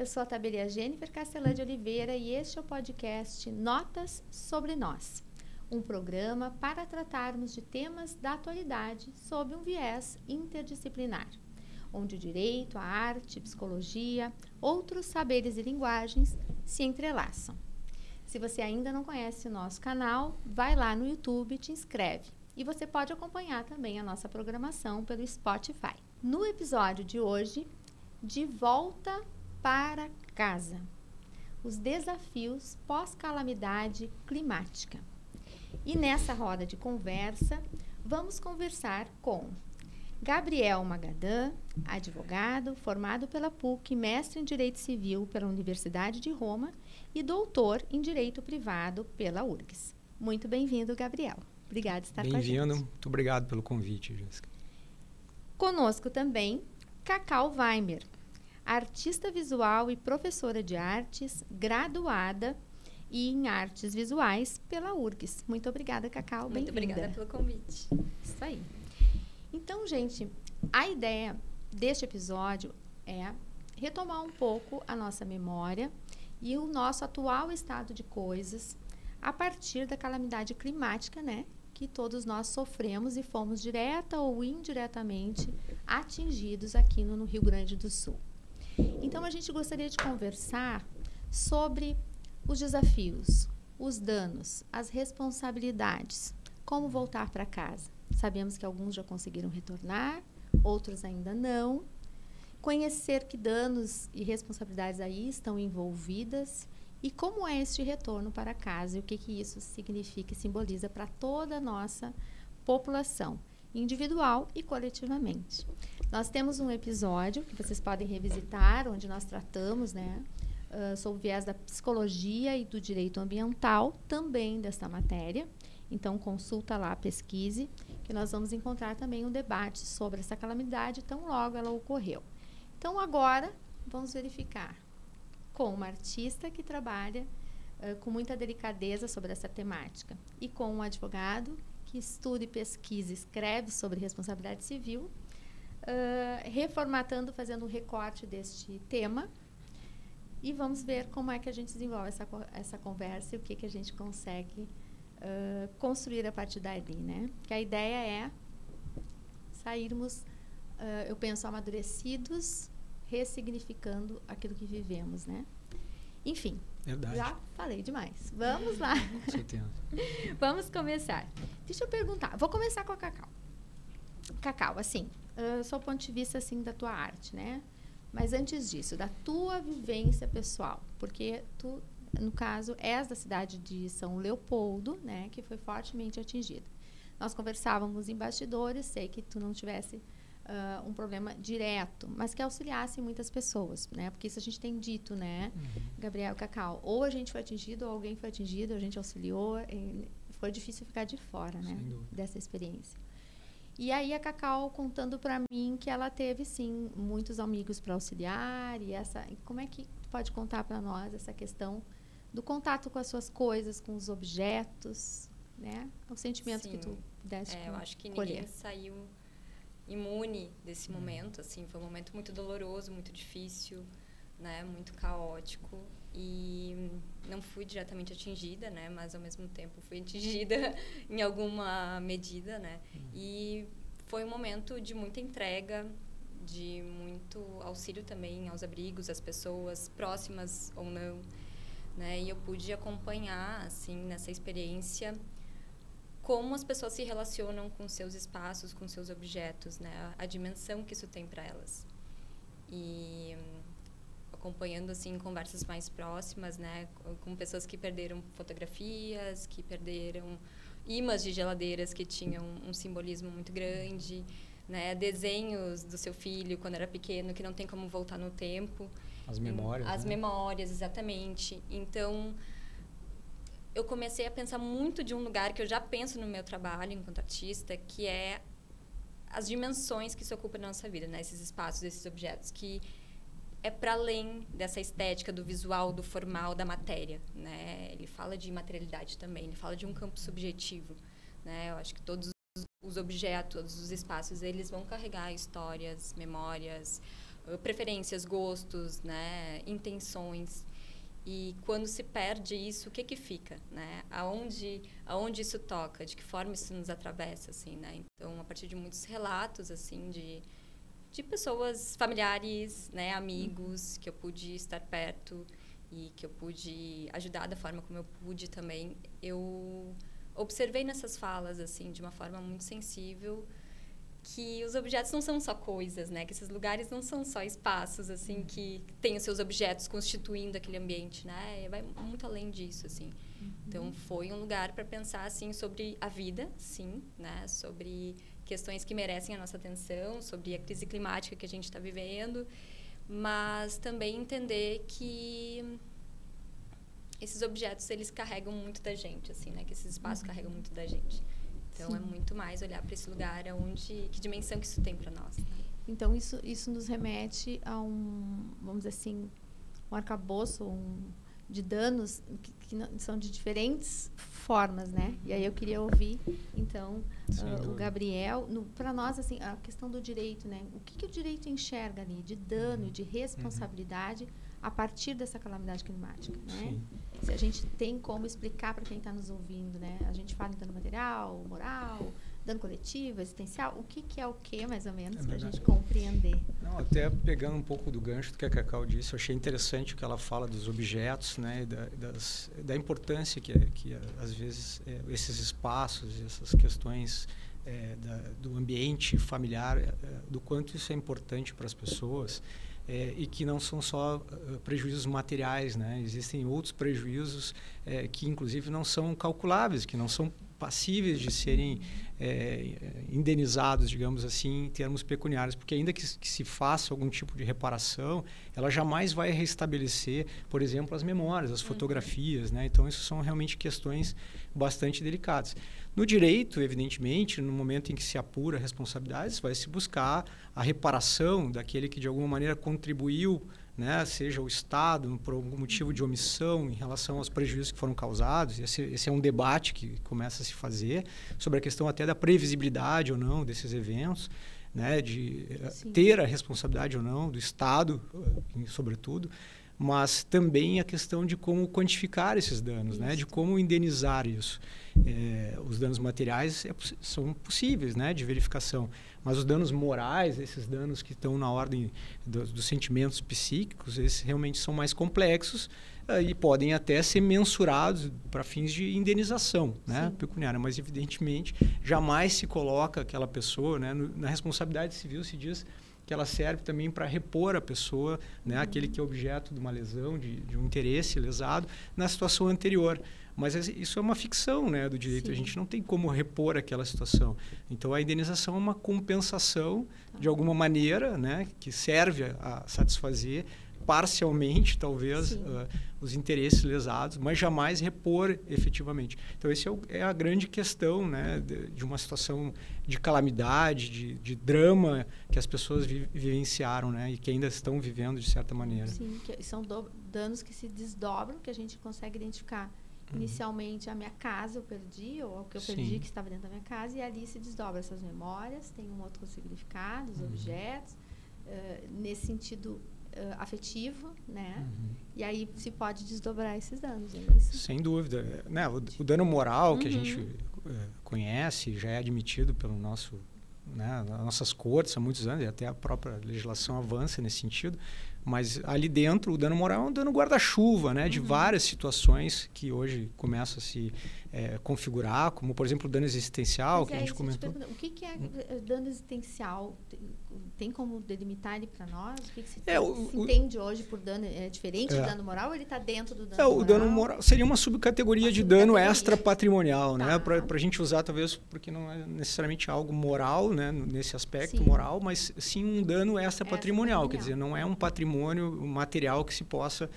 Eu sou a tabelia Jennifer Castelã de Oliveira e este é o podcast Notas sobre Nós, um programa para tratarmos de temas da atualidade sob um viés interdisciplinar, onde o direito, a arte, psicologia, outros saberes e linguagens se entrelaçam. Se você ainda não conhece o nosso canal, vai lá no YouTube e te inscreve. E você pode acompanhar também a nossa programação pelo Spotify. No episódio de hoje, de volta para casa. Os desafios pós-calamidade climática. E nessa roda de conversa, vamos conversar com Gabriel Magadan, advogado, formado pela PUC, mestre em Direito Civil pela Universidade de Roma e doutor em Direito Privado pela URGS. Muito bem-vindo, Gabriel. Obrigada por estar com a gente. Bem-vindo. Muito obrigado pelo convite, Jéssica. Conosco também, Cacau Weimer, artista visual e professora de artes, graduada em artes visuais pela URGS. Muito obrigada, Cacau. Muito obrigada pelo convite. Isso aí. Então, gente, a ideia deste episódio é retomar um pouco a nossa memória e o nosso atual estado de coisas a partir da calamidade climática, né? Que todos nós sofremos e fomos direta ou indiretamente atingidos aqui no Rio Grande do Sul. Então, a gente gostaria de conversar sobre os desafios, os danos, as responsabilidades, como voltar para casa. Sabemos que alguns já conseguiram retornar, outros ainda não. Conhecer que danos e responsabilidades aí estão envolvidas e como é este retorno para casa e o que isso significa e simboliza para toda a nossa população, individual e coletivamente. Nós temos um episódio que vocês podem revisitar, onde nós tratamos, né, sobre o viés da psicologia e do direito ambiental, também desta matéria. Então, consulta lá, pesquise, que nós vamos encontrar também um debate sobre essa calamidade, tão logo ela ocorreu. Então, agora, vamos verificar com uma artista que trabalha com muita delicadeza sobre essa temática e com um advogado que estuda e pesquisa, escreve sobre responsabilidade civil, reformatando, fazendo um recorte deste tema. E vamos ver como é que a gente desenvolve essa conversa e o que a gente consegue construir a partir dali, né? Que a ideia é sairmos, eu penso, amadurecidos, ressignificando aquilo que vivemos, né? Enfim, Verdade. Já falei demais. Vamos lá. Com certeza. Vamos começar. Deixa eu perguntar. Vou começar com a Cacau. Cacau, assim, sob o ponto de vista assim, da tua arte, né? Mas antes disso, da tua vivência pessoal, porque tu, no caso, és da cidade de São Leopoldo, né? Que foi fortemente atingida. Nós conversávamos em bastidores, sei que tu não tivesse um problema direto, mas que auxiliasse muitas pessoas, né? Porque isso a gente tem dito, né, Gabriel, Cacau? Ou a gente foi atingido, ou alguém foi atingido, a gente auxiliou. Foi difícil ficar de fora, né, dessa experiência. E aí a Cacau contando para mim que ela teve, sim, muitos amigos para auxiliar. E como é que tu pode contar para nós essa questão do contato com as suas coisas, com os objetos, né? O sentimento que tu deste eu acho que ninguém saiu imune desse momento, assim, foi um momento muito doloroso, muito difícil, né, muito caótico, e não fui diretamente atingida, né, mas ao mesmo tempo fui atingida em alguma medida, né, e foi um momento de muita entrega, de muito auxílio também aos abrigos, às pessoas próximas ou não, né, e eu pude acompanhar, assim, nessa experiência como as pessoas se relacionam com seus espaços, com seus objetos, né? A dimensão que isso tem para elas. E acompanhando, assim, conversas mais próximas, né? Com pessoas que perderam fotografias, que perderam ímãs de geladeiras que tinham um simbolismo muito grande, né? Desenhos do seu filho quando era pequeno, que não tem como voltar no tempo. As memórias, As memórias, exatamente. Então, eu comecei a pensar muito de um lugar que eu já penso no meu trabalho enquanto artista, que é as dimensões que se ocupam na nossa vida, né? Esses espaços, esses objetos, que é para além dessa estética do visual, do formal, da matéria, né? Ele fala de materialidade também, ele fala de um campo subjetivo, né? Eu acho que todos os objetos, todos os espaços, eles vão carregar histórias, memórias, preferências, gostos, né, intenções. E quando se perde isso, o que que fica, né? Aonde isso toca? De que forma isso nos atravessa, assim, né? Então, a partir de muitos relatos, assim, de pessoas familiares, né, amigos, que eu pude estar perto e que eu pude ajudar da forma como eu pude também, eu observei nessas falas, assim, de uma forma muito sensível, que os objetos não são só coisas, né? Que esses lugares não são só espaços, assim, que têm os seus objetos constituindo aquele ambiente, né? Vai muito além disso, assim. Então, foi um lugar para pensar, assim, sobre a vida, sim, né? Sobre questões que merecem a nossa atenção, sobre a crise climática que a gente está vivendo, mas também entender que esses objetos, eles carregam muito da gente, assim, né? Que esses espaços carregam muito da gente. Então, é muito mais olhar para esse lugar, que dimensão que isso tem para nós. Né? Então, isso nos remete a vamos dizer assim, um arcabouço de danos que são de diferentes formas, né? E aí eu queria ouvir, então, o Gabriel, para nós, assim, a questão do direito, né? O que o direito enxerga ali de dano e de responsabilidade a partir dessa calamidade climática, né? Sim. Se a gente tem como explicar para quem está nos ouvindo, né? A gente fala em dano material, moral, dano coletivo, existencial. O que é o que, mais ou menos, para a gente compreender? Não, até pegando um pouco do gancho do que a Cacau disse, eu achei interessante o que ela fala dos objetos, né? Da importância que às vezes, esses espaços, essas questões do ambiente familiar, do quanto isso é importante para as pessoas. E que não são só prejuízos materiais, né? Existem outros prejuízos que, inclusive, não são calculáveis, que não são passíveis de serem indenizados, digamos assim, em termos pecuniários, porque ainda que se faça algum tipo de reparação, ela jamais vai restabelecer, por exemplo, as memórias, as fotografias, né? Então, isso são realmente questões bastante delicadas. No direito, evidentemente, no momento em que se apura responsabilidades, vai se buscar a reparação daquele que de alguma maneira contribuiu, né, seja o Estado, por algum motivo de omissão em relação aos prejuízos que foram causados. Esse é um debate que começa a se fazer sobre a questão até da previsibilidade ou não desses eventos, né, de ter a responsabilidade ou não do Estado, sobretudo, mas também a questão de como quantificar esses danos, né, de como indenizar isso. Os danos materiais são possíveis, né, de verificação, mas os danos morais, esses danos que estão na ordem dos sentimentos psíquicos, esses realmente são mais complexos e podem até ser mensurados para fins de indenização, né, pecuniária, mas evidentemente jamais se coloca aquela pessoa, né, na responsabilidade civil se diz que ela serve também para repor a pessoa, né, aquele que é objeto de uma lesão, de um interesse lesado, na situação anterior. Mas isso é uma ficção, né, do direito. A gente não tem como repor aquela situação. Então, a indenização é uma compensação, de alguma maneira, né, que serve a satisfazer parcialmente, talvez, os interesses lesados, mas jamais repor efetivamente. Então, essa é a grande questão, né, de uma situação de calamidade, de drama que as pessoas vivenciaram, né, e que ainda estão vivendo de certa maneira. Sim, que são danos que se desdobram, que a gente consegue identificar. Inicialmente, a minha casa eu perdi, ou o que eu perdi que estava dentro da minha casa, e ali se desdobra essas memórias, tem um outro significado, os objetos, nesse sentido afetivo, né? E aí se pode desdobrar esses danos. É isso? Sem dúvida. Né? O dano moral que a gente conhece, já é admitido pelo nosso, né, nas nossas cortes há muitos anos, e até a própria legislação avança nesse sentido, mas ali dentro o dano moral é um dano guarda-chuva, né, de várias situações que hoje começam a se configurar, como, por exemplo, o dano existencial, que a gente comentou. O que é dano existencial? Tem como delimitar ele para nós? O que se entende hoje por dano? É diferente do dano moral ou ele está dentro do dano moral? O dano moral seria uma subcategoria de dano extra-patrimonial, né? Para a gente usar, talvez, porque não é necessariamente algo moral, né, nesse aspecto moral, mas sim um dano extra-patrimonial. Quer dizer, não é um patrimônio material que se possa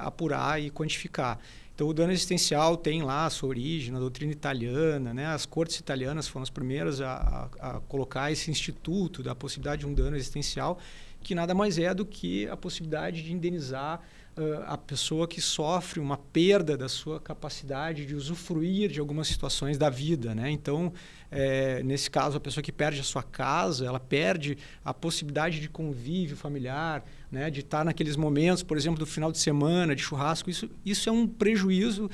apurar e quantificar. Então, o dano existencial tem lá a sua origem na doutrina italiana, né? As cortes italianas foram as primeiras a colocar esse instituto da possibilidade de um dano existencial, que nada mais é do que a possibilidade de indenizar a pessoa que sofre uma perda da sua capacidade de usufruir de algumas situações da vida, né? Então, nesse caso, a pessoa que perde a sua casa, ela perde a possibilidade de convívio familiar, né? De estar naqueles momentos, por exemplo, do final de semana, de churrasco. Isso é um prejuízo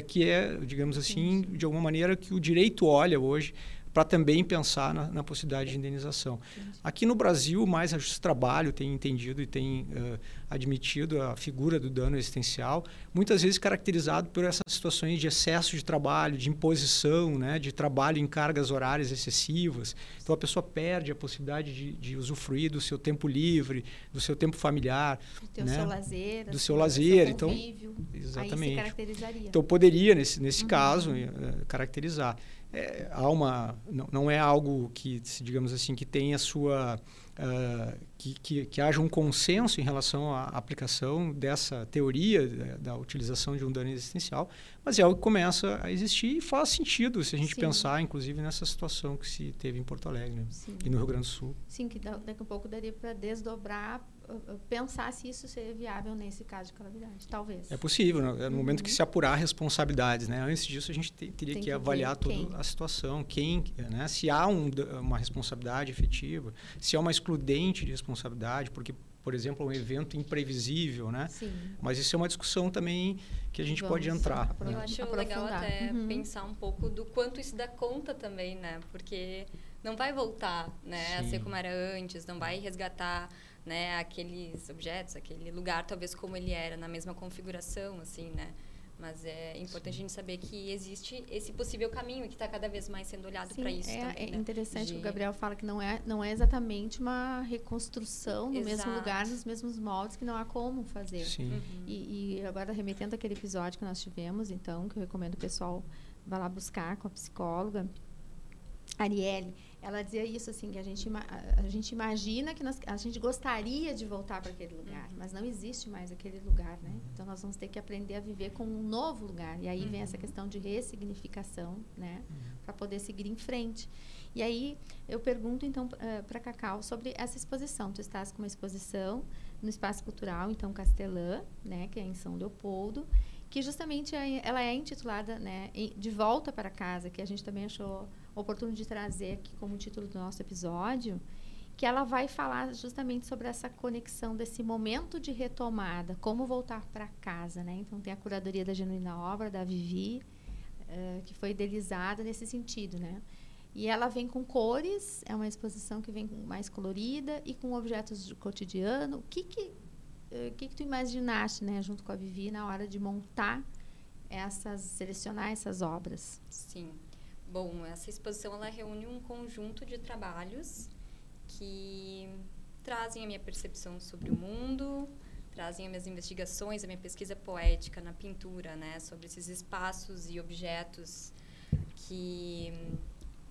que digamos assim, de alguma maneira, que o direito olha hoje para também pensar na possibilidade de indenização. Aqui no Brasil, mais a Justiça do Trabalho tem entendido e tem admitido a figura do dano existencial, muitas vezes caracterizado por essas situações de excesso de trabalho, de imposição, né, de trabalho em cargas horárias excessivas. Então, a pessoa perde a possibilidade de usufruir do seu tempo livre, do seu tempo familiar. Do seu lazer. Do seu lazer. Seu convívio. Exatamente. Aí se caracterizaria. Então, poderia, nesse caso, caracterizar. Não é algo que, digamos assim, que tenha sua que haja um consenso em relação à aplicação dessa teoria da utilização de um dano existencial, mas é algo que começa a existir e faz sentido se a gente pensar, inclusive, nessa situação que se teve em Porto Alegre, né? E no Rio Grande do Sul. Sim, que daqui a pouco daria para desdobrar, pensar se isso seria viável nesse caso de calamidade, talvez. É possível, né? No momento que se apurar responsabilidades, né? Antes disso, a gente teria que avaliar toda a situação, né? Se há uma responsabilidade efetiva, se há uma excludente de responsabilidade, porque, por exemplo, é um evento imprevisível, né? Sim. Mas isso é uma discussão também que a gente pode entrar. Eu acho legal até pensar um pouco do quanto isso dá conta também, né? Porque não vai voltar, né, a ser como era antes, não vai resgatar, né, aqueles objetos, aquele lugar talvez como ele era, na mesma configuração, assim, né? Mas é importante a gente saber que existe esse possível caminho e que está cada vez mais sendo olhado para isso também. É interessante que o Gabriel fala que não é exatamente uma reconstrução no mesmo lugar, nos mesmos moldes, que não há como fazer. Sim. E agora, remetendo àquele episódio que nós tivemos, então, que eu recomendo o pessoal vá lá buscar com a psicóloga, Arielle, ela dizia isso, assim, que a gente imagina que a gente gostaria de voltar para aquele lugar, mas não existe mais aquele lugar, né? Então, nós vamos ter que aprender a viver com um novo lugar. E aí vem essa questão de ressignificação, né? Para poder seguir em frente. E aí, eu pergunto, então, para a Cacau sobre essa exposição. Tu estás com uma exposição no Espaço Cultural, então, Castelã, né? Que é em São Leopoldo, que justamente ela é intitulada, né, De Volta para Casa, que a gente também achou oportuno de trazer aqui como título do nosso episódio, que ela vai falar justamente sobre essa conexão desse momento de retomada, como voltar para casa, né? Então, tem a curadoria da Genuína Obra, da Vivi, que foi idealizada nesse sentido, né? E ela vem com cores, é uma exposição que vem mais colorida e com objetos do cotidiano. O que tu imaginaste, né, junto com a Vivi, na hora de montar selecionar essas obras? Sim. Bom, essa exposição ela reúne um conjunto de trabalhos que trazem a minha percepção sobre o mundo, trazem as minhas investigações, a minha pesquisa poética na pintura, né, sobre esses espaços e objetos que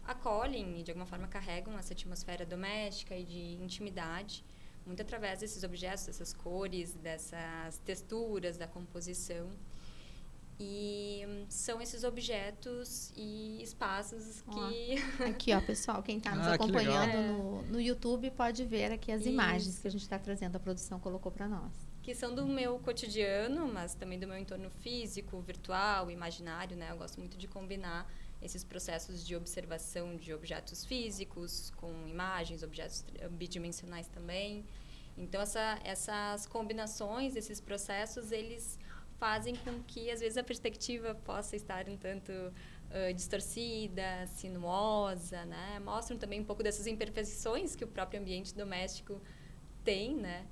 acolhem e, de alguma forma, carregam essa atmosfera doméstica e de intimidade, muito através desses objetos, dessas cores, dessas texturas, da composição. E são esses objetos e espaços que... Aqui, ó, pessoal, quem está nos acompanhando no YouTube pode ver aqui as imagens que a gente está trazendo, a produção colocou para nós. Que são do meu cotidiano, mas também do meu entorno físico, virtual, imaginário, né? Eu gosto muito de combinar esses processos de observação de objetos físicos com imagens, objetos bidimensionais também. Então, essas combinações, esses processos, eles fazem com que, às vezes, a perspectiva possa estar um tanto distorcida, sinuosa, né? Mostram também um pouco dessas imperfeições que o próprio ambiente doméstico tem, né?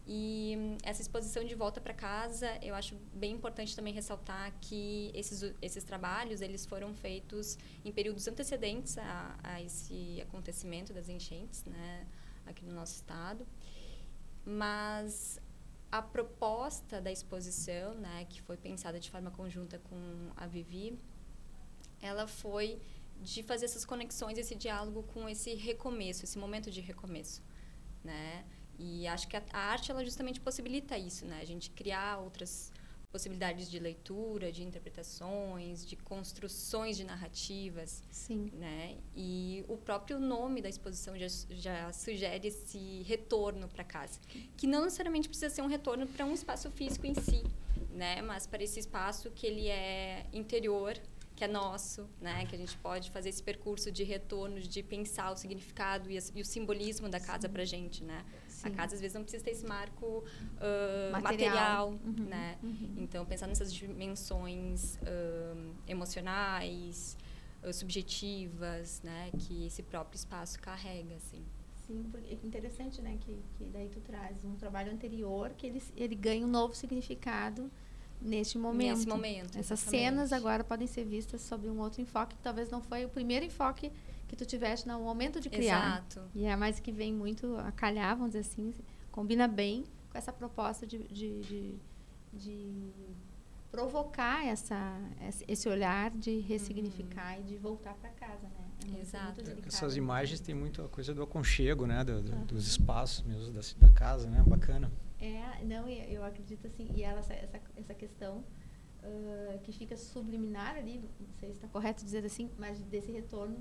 E essa exposição de volta para casa, eu acho bem importante também ressaltar que esses trabalhos, eles foram feitos em períodos antecedentes a esse acontecimento das enchentes, né? Aqui no nosso estado. Mas a proposta da exposição, né, que foi pensada de forma conjunta com a Vivi, ela foi de fazer essas conexões, esse diálogo com esse recomeço, esse momento de recomeço, né? E acho que a arte, ela justamente possibilita isso, né? A gente criar outras possibilidades de leitura, de interpretações, de construções de narrativas. Sim. Né? E o próprio nome da exposição já sugere esse retorno para casa, que não necessariamente precisa ser um retorno para um espaço físico em si, né? Mas para esse espaço que ele é interior, que é nosso, né? Que a gente pode fazer esse percurso de retorno, de pensar o significado e o simbolismo da casa para a gente, né? Sim. A casa, às vezes, não precisa ter esse marco material, né? Então, pensar nessas dimensões emocionais, subjetivas, né? Que esse próprio espaço carrega, assim. Sim, porque é interessante, né? Que daí tu traz um trabalho anterior que ele ganha um novo significado nesse momento. Nesse momento, essas cenas agora podem ser vistas sob um outro enfoque, que talvez não foi o primeiro enfoque que tu tiveste no momento de criar. Exato. E é mais que vem muito a calhar, vamos dizer assim, combina bem com essa proposta de provocar esse olhar de ressignificar e de voltar para casa, né? Exato. Essas imagens têm muito a coisa do aconchego, né? Dos espaços mesmo da casa, né? Bacana. Não, eu acredito assim, e essa questão que fica subliminar ali, não sei se está correto dizer assim, mas desse retorno,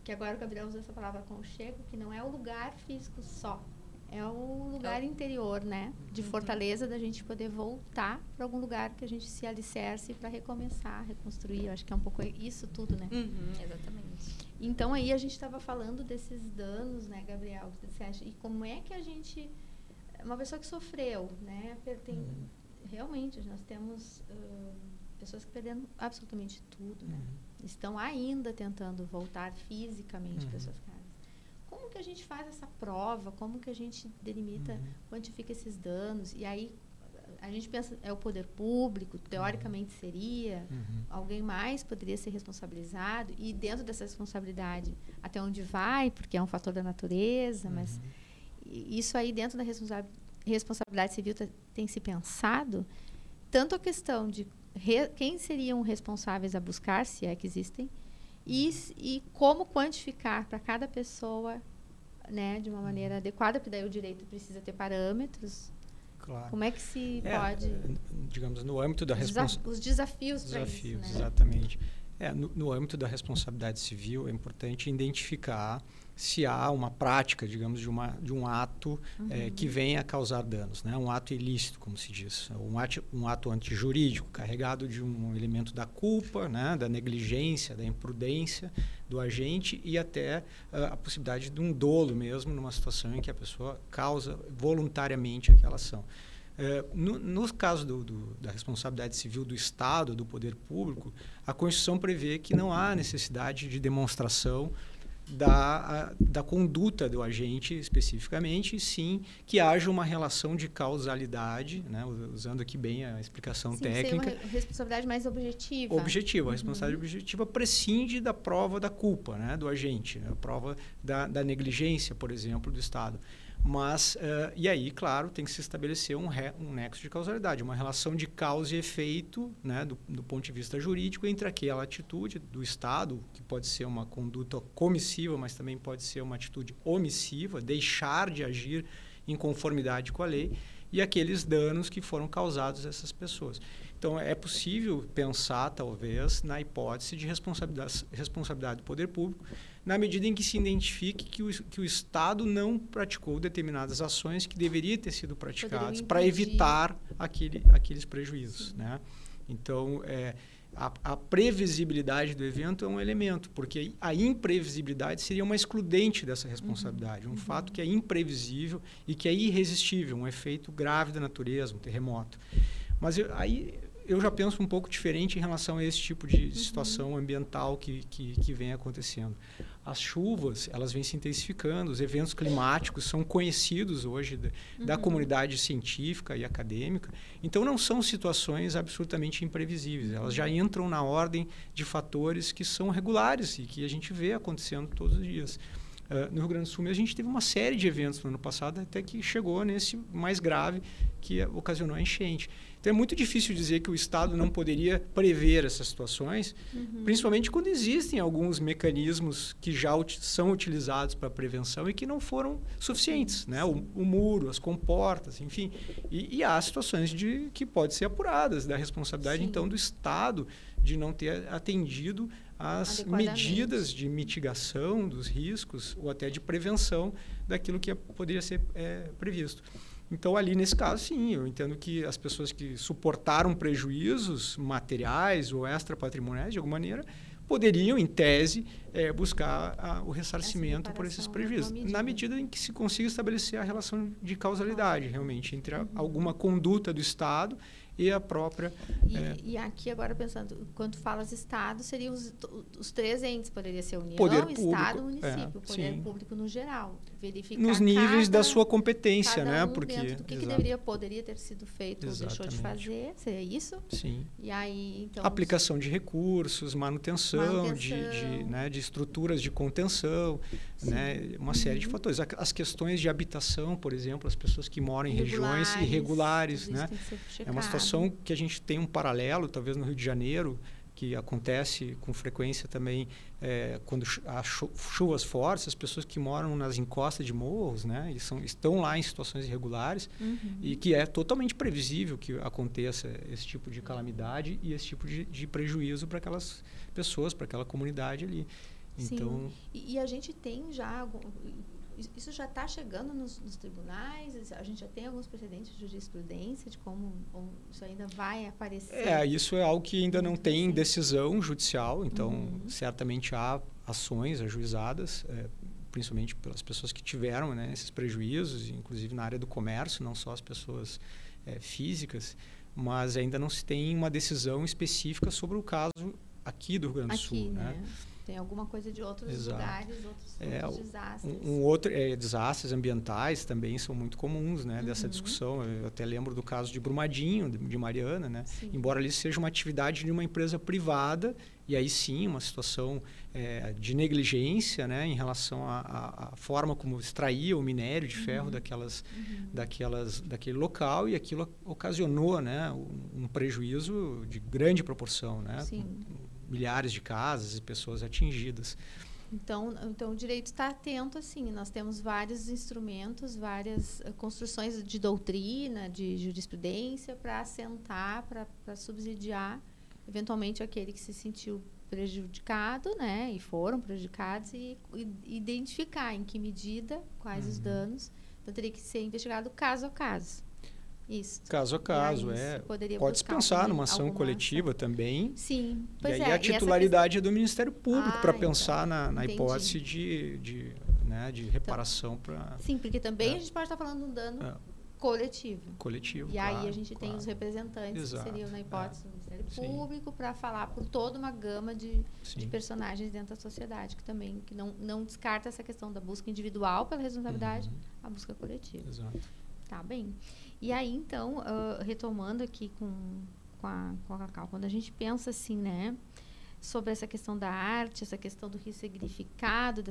que agora o Gabriel usou essa palavra aconchego, que não é o lugar físico só, é o lugar interior, né? De fortaleza, da gente poder voltar para algum lugar que a gente se alicerce para recomeçar, reconstruir. Eu acho que é um pouco isso tudo, né? Exatamente. Então, aí a gente estava falando desses danos, né, Gabriel? E como é que a gente... Uma pessoa que sofreu, né? Realmente, nós temos pessoas que perderam absolutamente tudo, né? Estão ainda tentando voltar fisicamente para suas casas. Como que a gente faz essa prova? Como que a gente delimita, quantifica esses danos? E aí a gente pensa, é o poder público, teoricamente seria, alguém mais poderia ser responsabilizado, e dentro dessa responsabilidade, até onde vai, porque é um fator da natureza, mas isso aí dentro da responsabilidade civil tem se pensado, tanto a questão de quem seriam responsáveis a buscar, se é que existem, e como quantificar para cada pessoa, né, de uma maneira adequada, porque daí o direito precisa ter parâmetros. Claro. Como é que se pode... Digamos, no âmbito da responsabilidade... Os desafios para isso, né? Exatamente. No âmbito da responsabilidade civil, é importante identificar se há uma prática, digamos, de um ato que venha a causar danos, né? Um ato ilícito, como se diz. Um ato antijurídico, carregado de um elemento da culpa, né? Da negligência, da imprudência do agente e até a possibilidade de um dolo mesmo, numa situação em que a pessoa causa voluntariamente aquela ação. No caso da responsabilidade civil do Estado, do poder público, a Constituição prevê que não há necessidade de demonstração da conduta do agente especificamente, sim que haja uma relação de causalidade, né, usando aqui bem a explicação técnica. Uma responsabilidade mais objetiva. A responsabilidade objetiva prescinde da prova da culpa, né, do agente, a prova da negligência, por exemplo, do Estado. Mas, e aí, claro, tem que se estabelecer um nexo de causalidade, uma relação de causa e efeito, né, do ponto de vista jurídico, entre aquela atitude do Estado, que pode ser uma conduta comissiva, mas também pode ser uma atitude omissiva, deixar de agir em conformidade com a lei, e aqueles danos que foram causados a essas pessoas. Então, é possível pensar, talvez, na hipótese de responsabilidade do poder público, na medida em que se identifique que o Estado não praticou determinadas ações que deveriam ter sido praticadas para evitar aqueles prejuízos, né? Então, a previsibilidade do evento é um elemento, porque a imprevisibilidade seria uma excludente dessa responsabilidade, um fato que é imprevisível e que é irresistível, um efeito grave da natureza, um terremoto. Mas aí eu já penso um pouco diferente em relação a esse tipo de situação ambiental que vem acontecendo. As chuvas, elas vêm se intensificando, os eventos climáticos são conhecidos hoje da comunidade científica e acadêmica, então não são situações absolutamente imprevisíveis, elas já entram na ordem de fatores que são regulares e que a gente vê acontecendo todos os dias. No Rio Grande do Sul, a gente teve uma série de eventos no ano passado, até que chegou nesse mais grave, que ocasionou a enchente. Então, Então, é muito difícil dizer que o Estado não poderia prever essas situações, principalmente quando existem alguns mecanismos que já são utilizados para prevenção e que não foram suficientes, né? O muro, as comportas, enfim. E há situações que podem ser apuradas da responsabilidade, então, do Estado de não ter atendido às medidas de mitigação dos riscos ou até de prevenção daquilo que poderia ser previsto. Então, ali nesse caso, sim, eu entendo que as pessoas que suportaram prejuízos materiais ou extrapatrimoniais, de alguma maneira, poderiam, em tese, buscar o ressarcimento por esses prejuízos, na medida em que se consiga estabelecer a relação de causalidade, realmente, entre alguma conduta do Estado e a própria... E aqui, agora, pensando, quando falas Estado, seriam os 3 entes, poderia ser União, poder público, Estado, município, poder público no geral. Verificar nos níveis da sua competência, né? Porque dentro do que poderia ter sido feito ou deixou de fazer, seria isso? Sim. E aí, então... Aplicação de recursos, manutenção. De estruturas de contenção, né? Uma série de fatores. As questões de habitação, por exemplo, as pessoas que moram em regiões irregulares, né? É uma situação que a gente tem um paralelo, talvez no Rio de Janeiro, que acontece com frequência também quando há chuvas fortes, as pessoas que moram nas encostas de morros, né, estão lá em situações irregulares e que é totalmente previsível que aconteça esse tipo de calamidade e esse tipo de prejuízo para aquelas pessoas, para aquela comunidade ali. Então, e a gente tem já... Isso já está chegando nos tribunais? A gente já tem alguns precedentes de jurisprudência de como isso ainda vai aparecer? Isso é algo que ainda não tem decisão judicial, então certamente há ações ajuizadas, principalmente pelas pessoas que tiveram, né, esses prejuízos, inclusive na área do comércio, não só as pessoas físicas, mas ainda não se tem uma decisão específica sobre o caso aqui do Rio Grande do Sul, né? Tem alguma coisa de outros lugares, outros desastres. Desastres ambientais também são muito comuns, né, dessa discussão. Eu até lembro do caso de Brumadinho, de Mariana, né? Embora ali seja uma atividade de uma empresa privada, e aí sim uma situação de negligência, né, em relação à forma como extraía o minério de ferro daquele local, e aquilo ocasionou, né, um prejuízo de grande proporção, né? Milhares de casas e pessoas atingidas. Então o direito está atento, assim, nós temos vários instrumentos, várias construções de doutrina, de jurisprudência para assentar, para subsidiar, eventualmente, aquele que se sentiu prejudicado, né, e foram prejudicados, e identificar em que medida, quais os danos. Então, teria que ser investigado caso a caso. Isso. Caso a caso, pode-se pensar numa ação coletiva também. Sim, pois e aí a titularidade é do Ministério Público para pensar na hipótese de reparação para... Sim, porque também a gente pode estar falando de um dano coletivo. E aí a gente tem os representantes, que seriam, na hipótese do Ministério Público, para falar por toda uma gama de personagens dentro da sociedade, que não descarta essa questão da busca individual pela responsabilidade, a busca coletiva. Exato. Tá bem. E aí, então, retomando aqui com a Cacau, quando a gente pensa assim, né, sobre essa questão da arte, essa questão do ressignificado,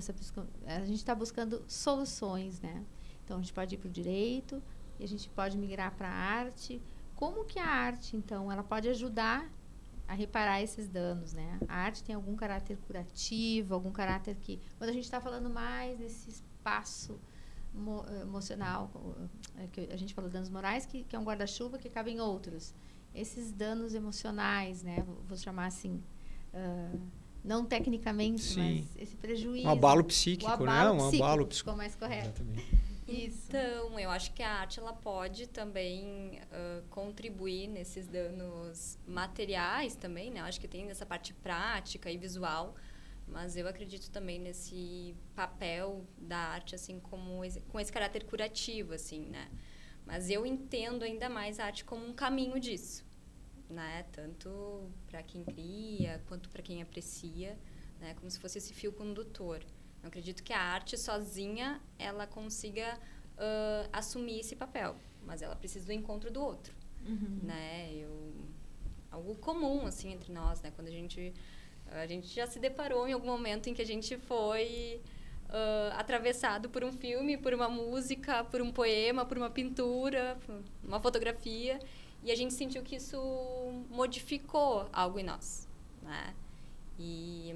a gente está buscando soluções, né? Então, a gente pode ir para o direito e a gente pode migrar para a arte. Como que a arte, então, ela pode ajudar a reparar esses danos, né? A arte tem algum caráter curativo, algum caráter que... Quando a gente está falando mais desse espaço emocional, que a gente falou danos morais, que é um guarda-chuva que cabe em outros. Esses danos emocionais, né? Vou chamar assim, não tecnicamente, mas esse prejuízo. Um abalo psíquico, né? Um abalo psíquico, ficou mais correto. Exatamente. Isso. Então, eu acho que a arte ela pode também contribuir nesses danos materiais também, né? Eu acho que tem nessa parte prática e visual, mas eu acredito também nesse papel da arte, assim, com esse caráter curativo, assim, né? Mas eu entendo ainda mais a arte como um caminho disso, né? Tanto para quem cria, quanto para quem aprecia, né? Como se fosse esse fio condutor. Eu acredito que a arte sozinha, ela consiga assumir esse papel, mas ela precisa do encontro do outro, né? Algo comum, assim, entre nós, né? Quando a gente já se deparou em algum momento em que a gente foi atravessado por um filme, por uma música, por um poema, por uma pintura, por uma fotografia, E a gente sentiu que isso modificou algo em nós, né? E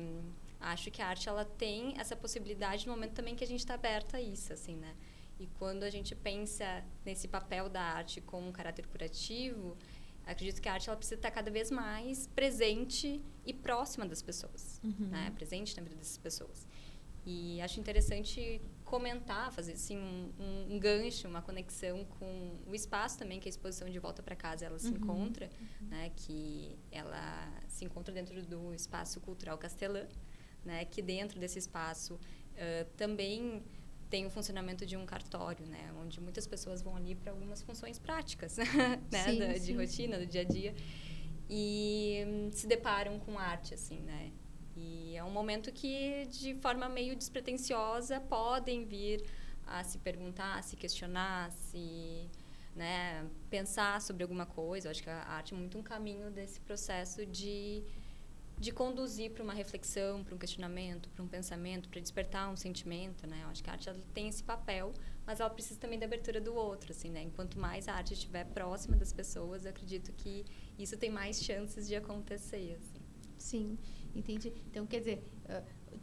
acho que a arte, ela tem essa possibilidade no momento também que a gente está aberto a isso, assim, né? E quando a gente pensa nesse papel da arte com um caráter curativo, acredito que a arte, ela precisa estar cada vez mais presente e próxima das pessoas, né? Presente na vida dessas pessoas. E acho interessante comentar, fazer assim um gancho, uma conexão com o espaço também que a exposição De Volta para Casa ela se encontra, né? Que ela se encontra dentro do Espaço Cultural Castelã, né? Que dentro desse espaço também tem o funcionamento de um cartório, né? Onde muitas pessoas vão ali para algumas funções práticas, né? De rotina, do dia a dia, e se deparam com arte, assim, né? E é um momento que, de forma meio despretensiosa, podem vir a se perguntar, a se questionar, né, pensar sobre alguma coisa. Eu acho que a arte é muito um caminho desse processo de conduzir para uma reflexão, para um questionamento, para um pensamento, para despertar um sentimento, né? Eu acho que a arte, ela tem esse papel, mas ela precisa também da abertura do outro, assim, né? Enquanto mais a arte estiver próxima das pessoas, eu acredito que isso tem mais chances de acontecer, assim. Sim, entendi. Então, quer dizer,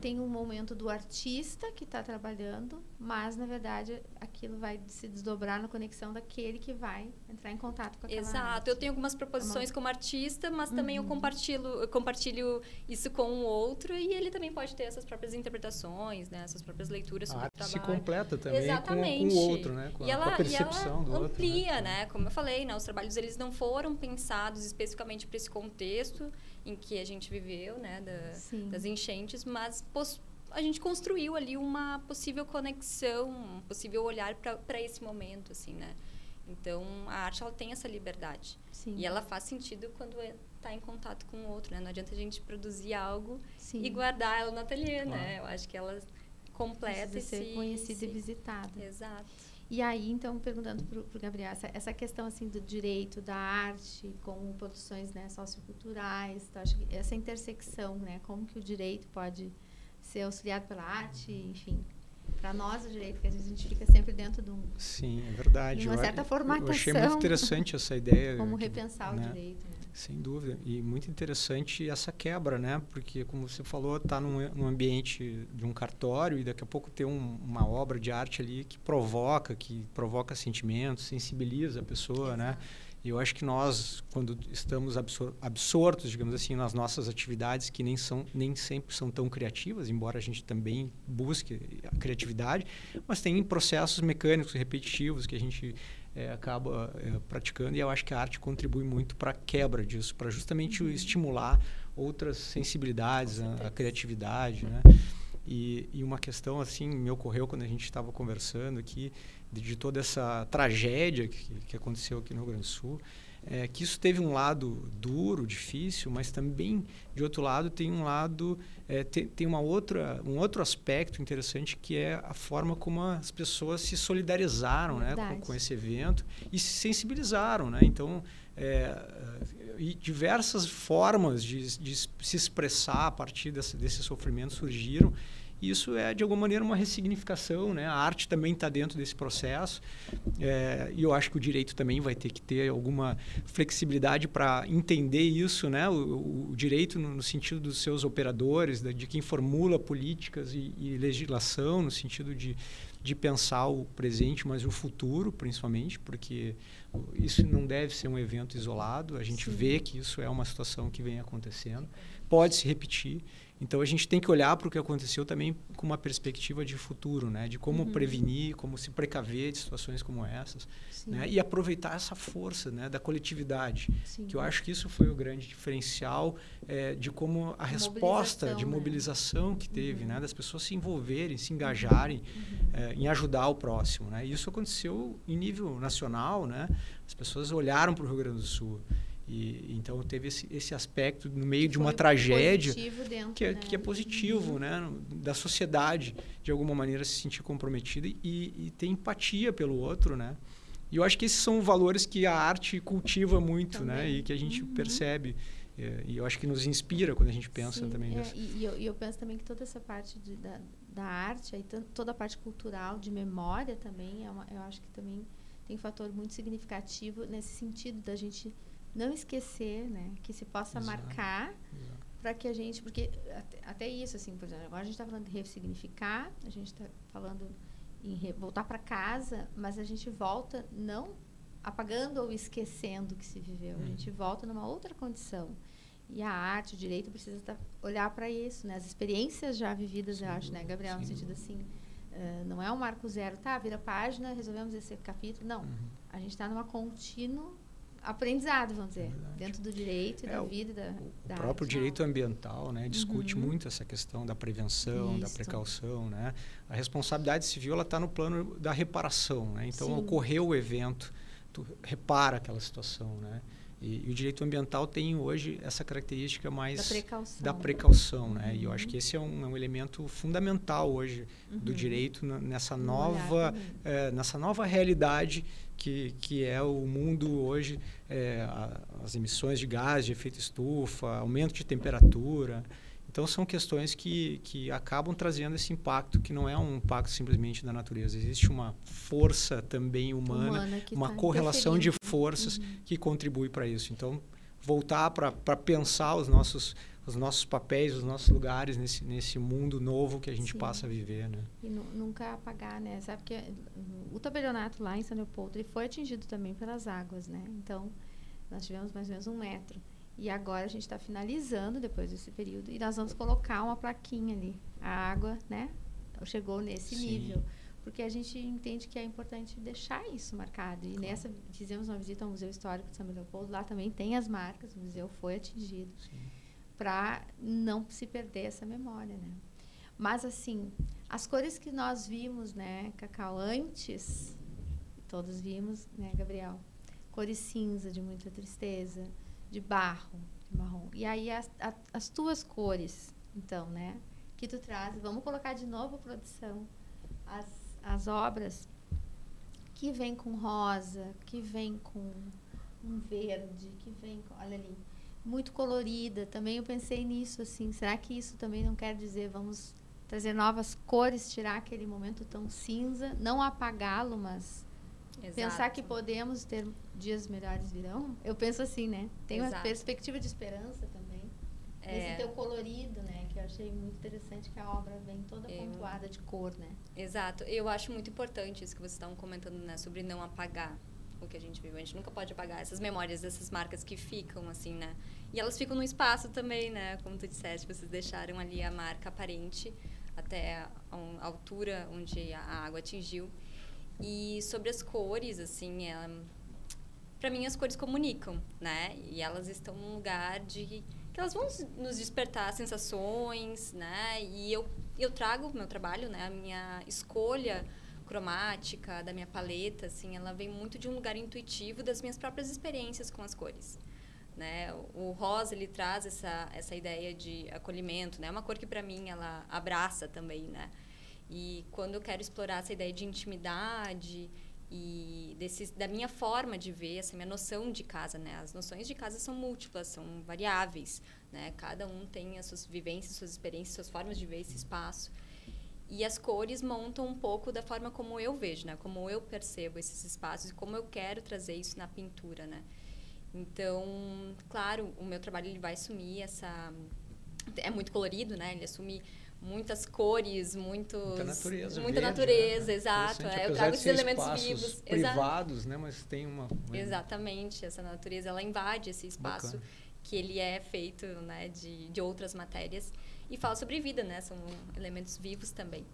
tem um momento do artista que está trabalhando, mas, na verdade, aquilo vai se desdobrar na conexão daquele que vai entrar em contato com aquela Exato. arte. Eu tenho algumas proposições como artista, mas também eu compartilho isso com o outro, e ele também pode ter essas próprias interpretações, né? Essas próprias leituras sobre o trabalho. Se completa também Exatamente. com o outro, né? Com a percepção do outro. Amplia, né? Como eu falei, né? Os trabalhos, eles não foram pensados especificamente para esse contexto em que a gente viveu, né? Das enchentes, mas a gente construiu ali uma possível conexão, um possível olhar para esse momento, assim, né? Então, a arte, ela tem essa liberdade. Sim. E ela faz sentido quando está em contato com o outro, né? Não adianta a gente produzir algo e Sim. guardar ela no ateliê, né? Eu acho que ela completa precisa ser conhecida e visitada. Exato. E aí, então, perguntando para o Gabriel, essa questão, assim, do direito, da arte, com produções, né, socioculturais, então, acho que essa intersecção, né, como que o direito pode ser auxiliado pela arte, enfim, para nós o direito, que a gente fica sempre dentro de Sim, é verdade. uma certa formatação. Eu achei muito interessante essa ideia. Como repensar né? o direito, né? Sem dúvida. E muito interessante essa quebra, né? Porque, como você falou, está num ambiente de um cartório e daqui a pouco tem uma obra de arte ali que provoca sentimentos, sensibiliza a pessoa, Exato. né? E eu acho que nós, quando estamos absortos, digamos assim, nas nossas atividades, que nem sempre são tão criativas, embora a gente também busque a criatividade, mas tem processos mecânicos repetitivos que a gente acaba praticando, e eu acho que a arte contribui muito para a quebra disso, para justamente estimular outras sensibilidades, a criatividade, né? E uma questão assim me ocorreu quando a gente estava conversando aqui de toda essa tragédia que aconteceu aqui no Rio Grande do Sul, que isso teve um lado duro, difícil, mas também de outro lado tem um lado tem um outro aspecto interessante, que é a forma como as pessoas se solidarizaram, né, com esse evento e se sensibilizaram, né? Então e diversas formas de se expressar a partir desse sofrimento surgiram. Isso é, de alguma maneira, uma ressignificação, né? A arte também está dentro desse processo, e eu acho que o direito também vai ter que ter alguma flexibilidade para entender isso, né? O direito no sentido dos seus operadores, de quem formula políticas e legislação, no sentido de pensar o presente, mas o futuro, principalmente, porque isso não deve ser um evento isolado. A gente vê que isso é uma situação que vem acontecendo, pode se repetir. Então, a gente tem que olhar para o que aconteceu também com uma perspectiva de futuro, né? De como prevenir, como se precaver de situações como essas, né? E aproveitar essa força, né, da coletividade, que eu acho que isso foi o grande diferencial de como a resposta de mobilização que teve, né? Das pessoas se envolverem, se engajarem em ajudar o próximo, né? E isso aconteceu em nível nacional, né? As pessoas olharam para o Rio Grande do Sul. E então teve esse aspecto no meio de uma tragédia dentro, que é positivo, né? Da sociedade de alguma maneira se sentir comprometida e ter empatia pelo outro, né? E eu acho que esses são valores que a arte cultiva muito, também, né? E que a gente percebe, e eu acho que nos inspira quando a gente pensa também nisso. E eu penso também que toda essa parte da arte, aí, toda a parte cultural de memória também, eu acho que também tem um fator muito significativo nesse sentido da gente não esquecer, né? Que se possa marcar para que a gente... Porque até isso, assim, por exemplo, agora a gente está falando de ressignificar, a gente está falando em voltar para casa, mas a gente volta não apagando ou esquecendo o que se viveu. A gente volta numa outra condição. E a arte, o direito precisa olhar para isso, né? As experiências já vividas, eu acho, né, Gabriel? No sentido assim, não é um marco zero, tá, vira página, resolvemos esse capítulo. Não, a gente está numa contínua aprendizado, vamos dizer, dentro do direito e da vida da o próprio arte. direito ambiental, né, discute muito essa questão da prevenção, da precaução, né? A responsabilidade civil, ela está no plano da reparação, né? Então, ocorreu o evento, tu repara aquela situação, né? E o direito ambiental tem hoje essa característica mais da precaução, né? E eu acho que esse é um elemento fundamental hoje do direito nessa nova realidade que é o mundo hoje, as emissões de gás de efeito estufa, aumento de temperatura. Então, são questões que acabam trazendo esse impacto, que não é um impacto simplesmente da natureza. Existe uma força também humana uma correlação de forças que contribui para isso. Então, voltar para pensar os nossos papéis, os nossos lugares nesse mundo novo que a gente passa a viver, né? E nunca apagar, né? Sabe que o tabelionato lá em São Leopoldo ele foi atingido também pelas águas, né? Então, nós tivemos mais ou menos 1 metro. E agora a gente está finalizando depois desse período e nós vamos colocar uma plaquinha ali. A água, né, chegou nesse nível. Porque a gente entende que é importante deixar isso marcado. E nessa, fizemos uma visita ao Museu Histórico de São Leopoldo, lá também tem as marcas, o museu foi atingido. Para não se perder essa memória, né? Mas, assim, as cores que nós vimos, né, Cacau, antes, todos vimos, né, Gabriel? Cores cinza, de muita tristeza, de barro, de marrom. E aí as tuas cores, então, né, que tu traz, vamos colocar de novo, produção, as obras que vem com rosa, que vem com um verde, que vem com, olha ali, muito colorida. Também eu pensei nisso, assim, será que isso também não quer dizer vamos trazer novas cores, tirar aquele momento tão cinza, não apagá-lo, mas pensar que podemos ter dias melhores virão? Eu penso assim, né? Tem uma perspectiva de esperança também. Esse teu colorido, né? Que eu achei muito interessante, que a obra vem toda pontuada de cor, né? Exato. Eu acho muito importante isso que vocês estavam comentando, né? Sobre não apagar o que a gente vive. A gente nunca pode apagar essas memórias dessas marcas que ficam, assim, né? E elas ficam no espaço também, né? Como tu disseste, vocês deixaram ali a marca aparente até a altura onde a água atingiu. E sobre as cores, assim, para mim as cores comunicam, né? E elas estão num lugar que elas vão nos despertar sensações, né? E eu trago o meu trabalho, né? A minha escolha cromática, da minha paleta, assim, ela vem muito de um lugar intuitivo das minhas próprias experiências com as cores, né? O rosa, ele traz essa ideia de acolhimento, né? Uma cor que para mim ela abraça também, né? E quando eu quero explorar essa ideia de intimidade e da minha forma de ver, essa minha noção de casa, né? As noções de casa são múltiplas, são variáveis, né? Cada um tem as suas vivências, suas experiências, suas formas de ver esse espaço. E as cores montam um pouco da forma como eu vejo, né? Como eu percebo esses espaços e como eu quero trazer isso na pintura, né? Então, claro, o meu trabalho ele vai assumir é muito colorido, né? Ele assume muitas cores, muita natureza, muita verde, natureza, né? exato. Eu trago esses elementos vivos, privados, né? Mas tem uma exatamente, essa natureza ela invade esse espaço. Bacana. Que ele é feito, né, de outras matérias e fala sobre vida, né? São elementos vivos também.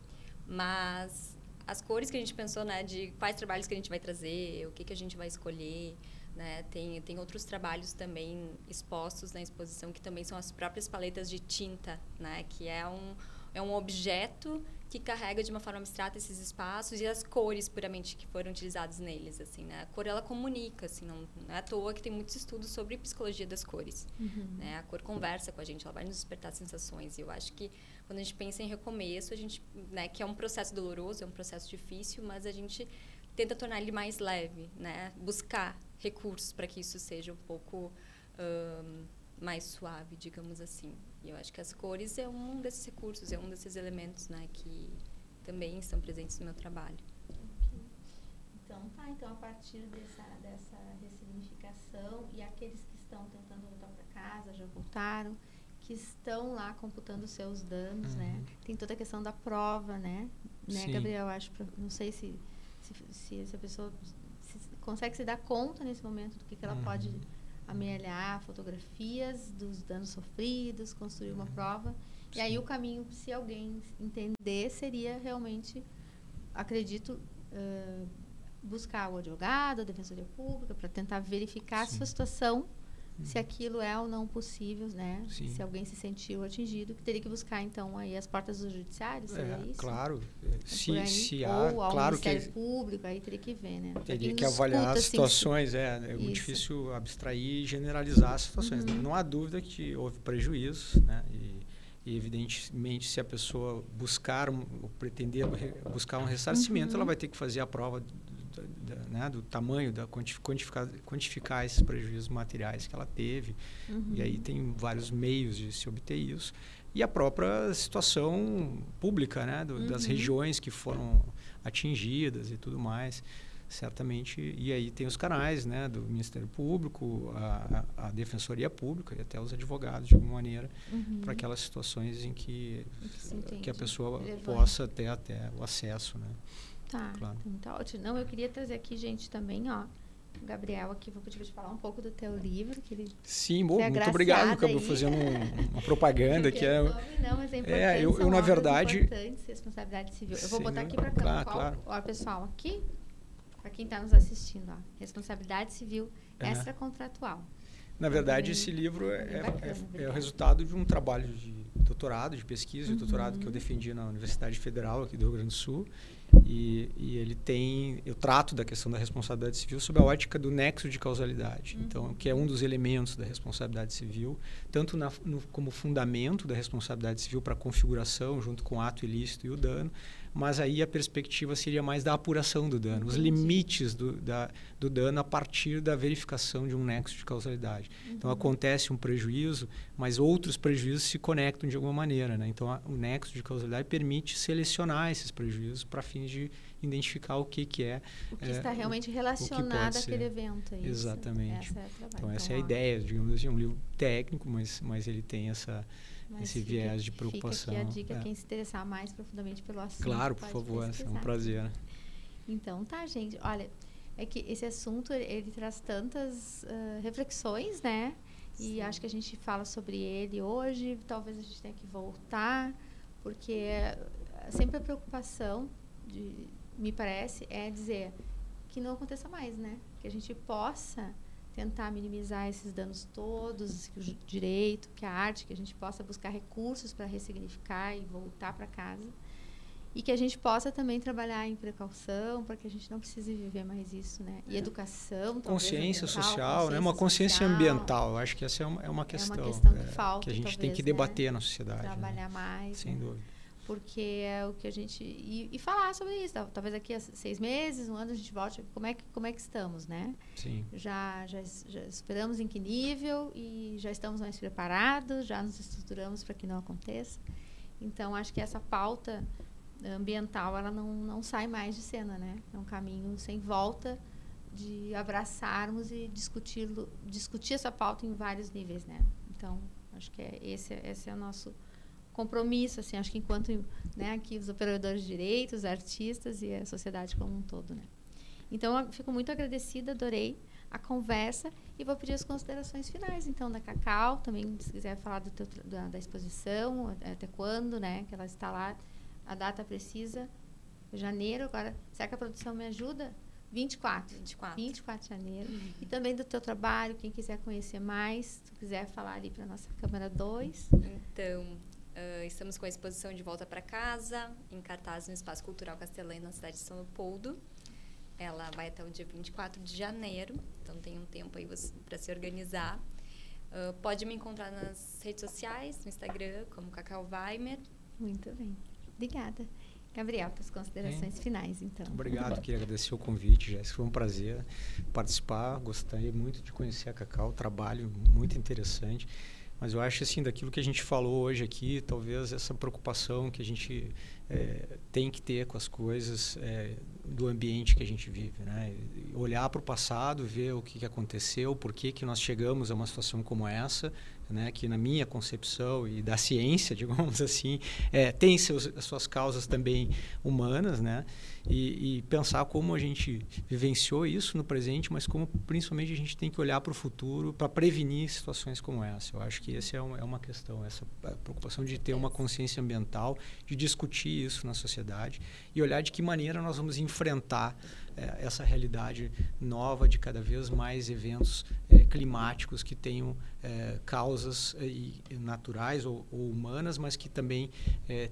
Mas as cores que a gente pensou, né, de quais trabalhos que a gente vai trazer, o que a gente vai escolher, né? Tem outros trabalhos também expostos na exposição que também são as próprias paletas de tinta, né? Que é um objeto que carrega de uma forma abstrata esses espaços e as cores puramente que foram utilizadas neles, assim, né? A cor, ela comunica, assim, não é à toa que tem muitos estudos sobre psicologia das cores, né? A cor conversa com a gente, ela vai nos despertar sensações e eu acho que quando a gente pensa em recomeço, a gente, né, que é um processo doloroso, é um processo difícil, mas a gente tenta tornar ele mais leve, né? Buscar recursos para que isso seja um pouco mais suave, digamos assim. E eu acho que as cores é um desses recursos, é um desses elementos, né, que também estão presentes no meu trabalho. Okay. Então a partir dessa ressignificação e aqueles que estão tentando voltar para casa, já voltaram, que estão lá computando os seus danos, né? Tem toda a questão da prova, né, Gabriel? Acho, não sei se a pessoa consegue se dar conta nesse momento do que ela pode amealhar, fotografias dos danos sofridos, construir uma prova. E aí o caminho, se alguém entender, seria realmente, acredito, buscar o advogado, a defensoria pública, para tentar verificar a sua situação, se aquilo é ou não possível, né? Sim. Se alguém se sentiu atingido, que teria que buscar, então, aí as portas do judiciário, seria isso? Claro. Se há, ou ao claro Ministério Público, aí teria que ver, né? Teria que avaliar as situações, é muito difícil abstrair e generalizar as situações. Não há dúvida que houve prejuízos, né? E evidentemente, se a pessoa buscar ou pretender buscar um ressarcimento, ela vai ter que fazer a prova do tamanho, quantificar esses prejuízos materiais que ela teve. E aí tem vários meios de se obter isso. E a própria situação pública, né, das regiões que foram atingidas e tudo mais. Certamente, e aí tem os canais, né, do Ministério Público, a Defensoria Pública e até os advogados, de alguma maneira, para aquelas situações em que a pessoa possa ter até o acesso, né? Tá, claro. Então tá ótimo. Não, eu queria trazer aqui, gente, também, ó, o Gabriel aqui, vou pedir para te falar um pouco do teu livro. Que ele Sim, bom, muito obrigado, Gabriel, fazendo uma propaganda que é... Não, mas é importante, eu na verdade... importantes, responsabilidade civil. Eu vou botar aqui para cá, claro. Ó, pessoal, aqui, para quem está nos assistindo, ó, responsabilidade civil extracontratual. Na verdade, esse livro é o resultado de um trabalho de doutorado, de pesquisa, de doutorado que eu defendi na Universidade Federal aqui do Rio Grande do Sul. E eu trato da questão da responsabilidade civil sob a ótica do nexo de causalidade. Então, que é um dos elementos da responsabilidade civil, tanto como fundamento da responsabilidade civil para a configuração junto com o ato ilícito e o dano, mas aí a perspectiva seria mais da apuração do dano, os limites do dano a partir da verificação de um nexo de causalidade. Então, acontece um prejuízo, mas outros prejuízos se conectam de alguma maneira, né? Então, o nexo de causalidade permite selecionar esses prejuízos para fins de identificar o que é... O que está realmente relacionado àquele evento. Isso. Exatamente. Então, essa é a ideia, digamos assim, um livro técnico, mas ele tem esse viés de preocupação. Fica aqui a dica, quem se interessar mais profundamente pelo assunto. Claro, por favor, é um prazer. Então, tá, gente. Olha, é que esse assunto, ele traz tantas reflexões, né? E acho que a gente fala sobre ele hoje, talvez a gente tenha que voltar, porque sempre a preocupação, me parece, é dizer que não aconteça mais, né? Que a gente possa tentar minimizar esses danos todos, que o direito, que a arte, que a gente possa buscar recursos para ressignificar e voltar para casa. E que a gente possa também trabalhar em precaução, para que a gente não precise viver mais isso, né? E educação, consciência social, né? Uma consciência ambiental. Eu acho que essa é uma questão. É uma questão que falta, que a gente talvez, tem que debater na sociedade. Trabalhar mais. Sem dúvida. Porque é o que a gente... E falar sobre isso. Talvez daqui a 6 meses, um ano, a gente volte. Como é que estamos, né? Sim. Já esperamos em que nível e já estamos mais preparados, já nos estruturamos para que não aconteça. Então, acho que essa pauta ambiental, ela não sai mais de cena, né? É um caminho sem volta de abraçarmos e discutir essa pauta em vários níveis, né? Então, acho que esse é o nosso compromisso, assim, acho que enquanto, né, aqui os operadores de direitos, os artistas e a sociedade como um todo, né? Então, eu fico muito agradecida, adorei a conversa e vou pedir as considerações finais, então, da Cacau, também, se quiser falar da exposição, até quando, né, que ela está lá, a data precisa, janeiro, agora, será que a produção me ajuda? 24 de janeiro. E também do teu trabalho, quem quiser conhecer mais, se tu quiser falar ali para a nossa câmera 2. Então, estamos com a exposição De Volta para Casa, em cartaz no Espaço Cultural Castelã, na cidade de São Leopoldo. Ela vai até o dia 24 de janeiro, então tem um tempo aí para se organizar. Pode me encontrar nas redes sociais, no Instagram, como Cacau Weimer. Muito bem. Obrigada. Gabriel, as considerações finais, então. Obrigado, queria agradecer o convite, Jéssica. Foi um prazer participar. Gostei muito de conhecer a Cacau, trabalho muito interessante. Mas eu acho, assim, daquilo que a gente falou hoje aqui, talvez essa preocupação que a gente tem que ter com as coisas, do ambiente que a gente vive, né? Olhar para o passado, ver o que aconteceu, por que nós chegamos a uma situação como essa, né? Que na minha concepção e da ciência, digamos assim, tem as suas causas também humanas, né? E pensar como a gente vivenciou isso no presente, mas como principalmente a gente tem que olhar para o futuro para prevenir situações como essa. Eu acho que essa é uma questão, essa preocupação de ter uma consciência ambiental, de discutir isso na sociedade e olhar de que maneira nós vamos enfrentar essa realidade nova de cada vez mais eventos climáticos que tenham causas naturais ou humanas, mas que também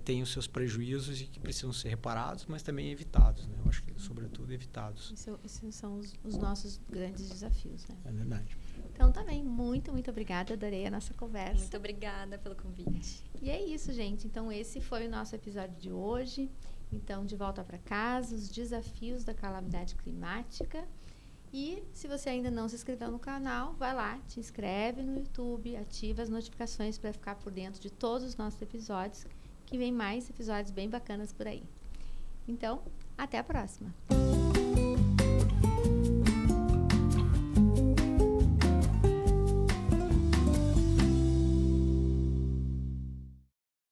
têm os seus prejuízos e que precisam ser reparados, mas também evitados, né? Eu acho que, sobretudo, evitados. Esses são os nossos grandes desafios, né? É verdade. Então, também, muito, muito obrigada. Adorei a nossa conversa. Muito obrigada pelo convite. E é isso, gente. Então, esse foi o nosso episódio de hoje. Então, de volta para casa, os desafios da calamidade climática. E se você ainda não se inscreveu no canal, vai lá, te inscreve no YouTube, ativa as notificações para ficar por dentro de todos os nossos episódios, que vem mais episódios bem bacanas por aí. Então, até a próxima!